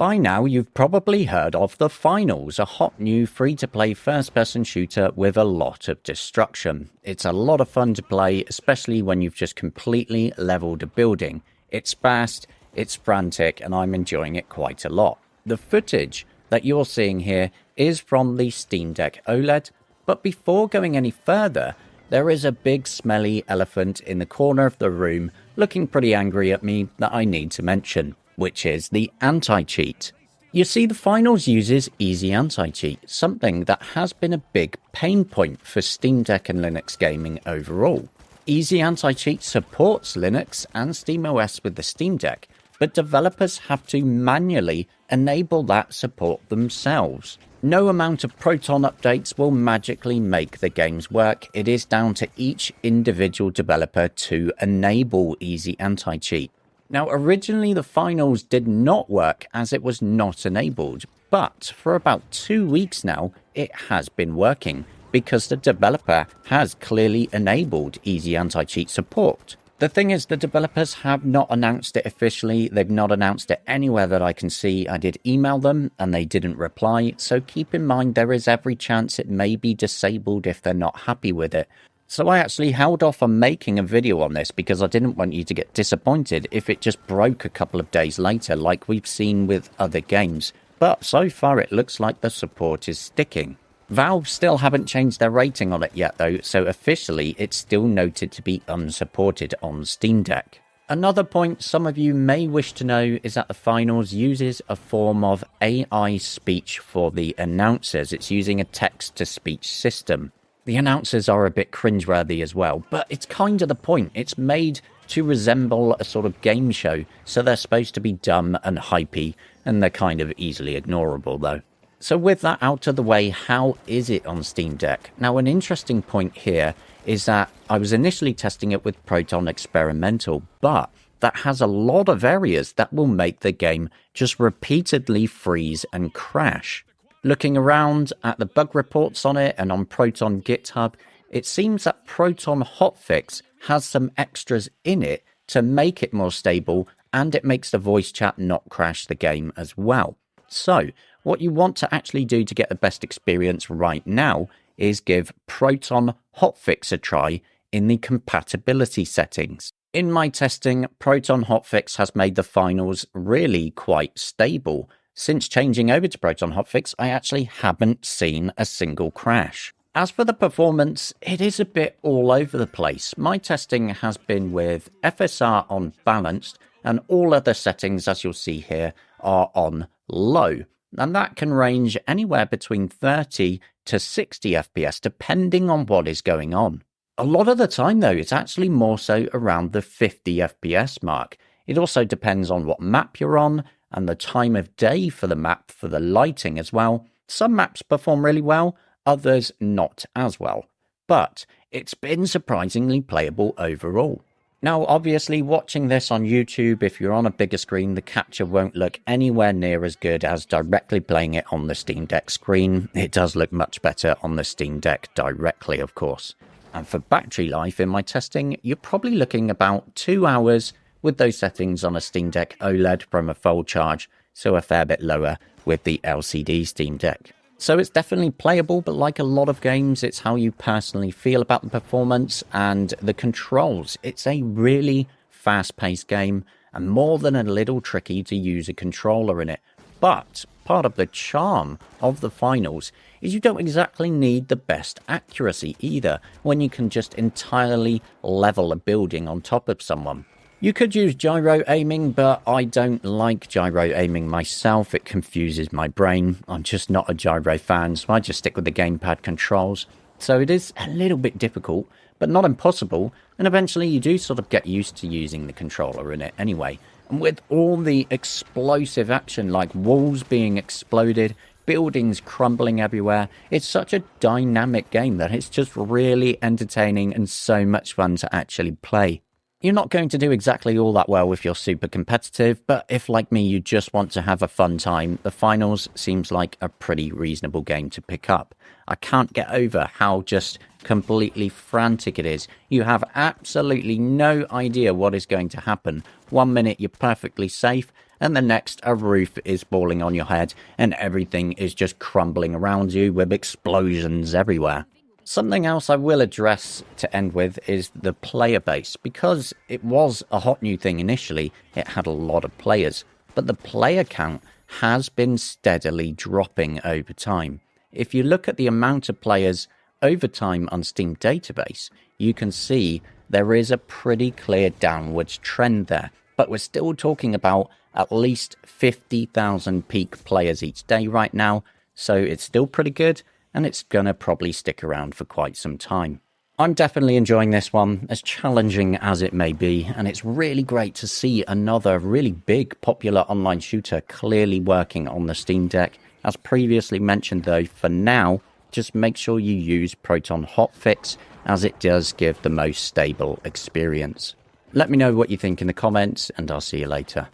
By now, you've probably heard of The Finals, a hot new free-to-play first-person shooter with a lot of destruction. It's a lot of fun to play, especially when you've just completely leveled a building. It's fast, it's frantic, and I'm enjoying it quite a lot. The footage that you're seeing here is from the Steam Deck OLED, but before going any further, there is a big smelly elephant in the corner of the room looking pretty angry at me that I need to mention, which is the anti-cheat. You see, the Finals uses Easy Anti-Cheat, something that has been a big pain point for Steam Deck and Linux gaming overall. Easy Anti-Cheat supports Linux and SteamOS with the Steam Deck, but developers have to manually enable that support themselves. No amount of Proton updates will magically make the games work. It is down to each individual developer to enable Easy Anti-Cheat. Now, originally the Finals did not work as it was not enabled, but for about 2 weeks now, it has been working because the developer has clearly enabled Easy Anti-Cheat support. The thing is, the developers have not announced it officially. They've not announced it anywhere that I can see. I did email them and they didn't reply, so keep in mind there is every chance it may be disabled if they're not happy with it. So I actually held off on making a video on this because I didn't want you to get disappointed if it just broke a couple of days later like we've seen with other games. But so far it looks like the support is sticking. Valve still haven't changed their rating on it yet though, so officially it's still noted to be unsupported on Steam Deck. Another point some of you may wish to know is that the Finals uses a form of AI speech for the announcers. It's using a text-to-speech system. The announcers are a bit cringeworthy as well, but it's kind of the point. It's made to resemble a sort of game show, so they're supposed to be dumb and hypey, and they're kind of easily ignorable though. So with that out of the way, how is it on Steam Deck? Now, an interesting point here is that I was initially testing it with Proton Experimental, but that has a lot of areas that will make the game just repeatedly freeze and crash. Looking around at the bug reports on it and on Proton GitHub, it seems that Proton Hotfix has some extras in it to make it more stable, and it makes the voice chat not crash the game as well. So, what you want to actually do to get the best experience right now is give Proton Hotfix a try in the compatibility settings. In my testing, Proton Hotfix has made the Finals really quite stable. Since changing over to Proton Hotfix, I actually haven't seen a single crash. As for the performance, it is a bit all over the place. My testing has been with FSR on balanced, and all other settings, as you'll see here, are on low. And that can range anywhere between 30 to 60 FPS, depending on what is going on. A lot of the time, though, it's actually more so around the 50 FPS mark. It also depends on what map you're on, and the time of day for the map, for the lighting as well. Some maps perform really well, others not as well. But it's been surprisingly playable overall. Now, obviously, watching this on YouTube, if you're on a bigger screen, the capture won't look anywhere near as good as directly playing it on the Steam Deck screen. It does look much better on the Steam Deck directly, of course. And for battery life in my testing, you're probably looking about 2 hours with those settings on a Steam Deck OLED from a full charge, so a fair bit lower with the LCD Steam Deck. So it's definitely playable, but like a lot of games, it's how you personally feel about the performance and the controls. It's a really fast-paced game and more than a little tricky to use a controller in it. But part of the charm of the Finals is you don't exactly need the best accuracy either, when you can just entirely level a building on top of someone. You could use gyro aiming, but I don't like gyro aiming myself. It confuses my brain. I'm just not a gyro fan, so I just stick with the gamepad controls. So it is a little bit difficult, but not impossible, and eventually you do sort of get used to using the controller in it anyway. And with all the explosive action, like walls being exploded, buildings crumbling everywhere, it's such a dynamic game that it's just really entertaining and so much fun to actually play. You're not going to do exactly all that well if you're super competitive, but if, like me, you just want to have a fun time, the Finals seems like a pretty reasonable game to pick up. I can't get over how just completely frantic it is. You have absolutely no idea what is going to happen. 1 minute you're perfectly safe, and the next a roof is falling on your head and everything is just crumbling around you with explosions everywhere. Something else I will address to end with is the player base. Because it was a hot new thing initially, it had a lot of players, but the player count has been steadily dropping over time. If you look at the amount of players over time on Steam database, you can see there is a pretty clear downwards trend there. But we're still talking about at least 50,000 peak players each day right now, so it's still pretty good, and it's gonna probably stick around for quite some time. I'm definitely enjoying this one, as challenging as it may be, and it's really great to see another really big popular online shooter clearly working on the Steam Deck. As previously mentioned though, for now, just make sure you use Proton Hotfix, as it does give the most stable experience. Let me know what you think in the comments, and I'll see you later.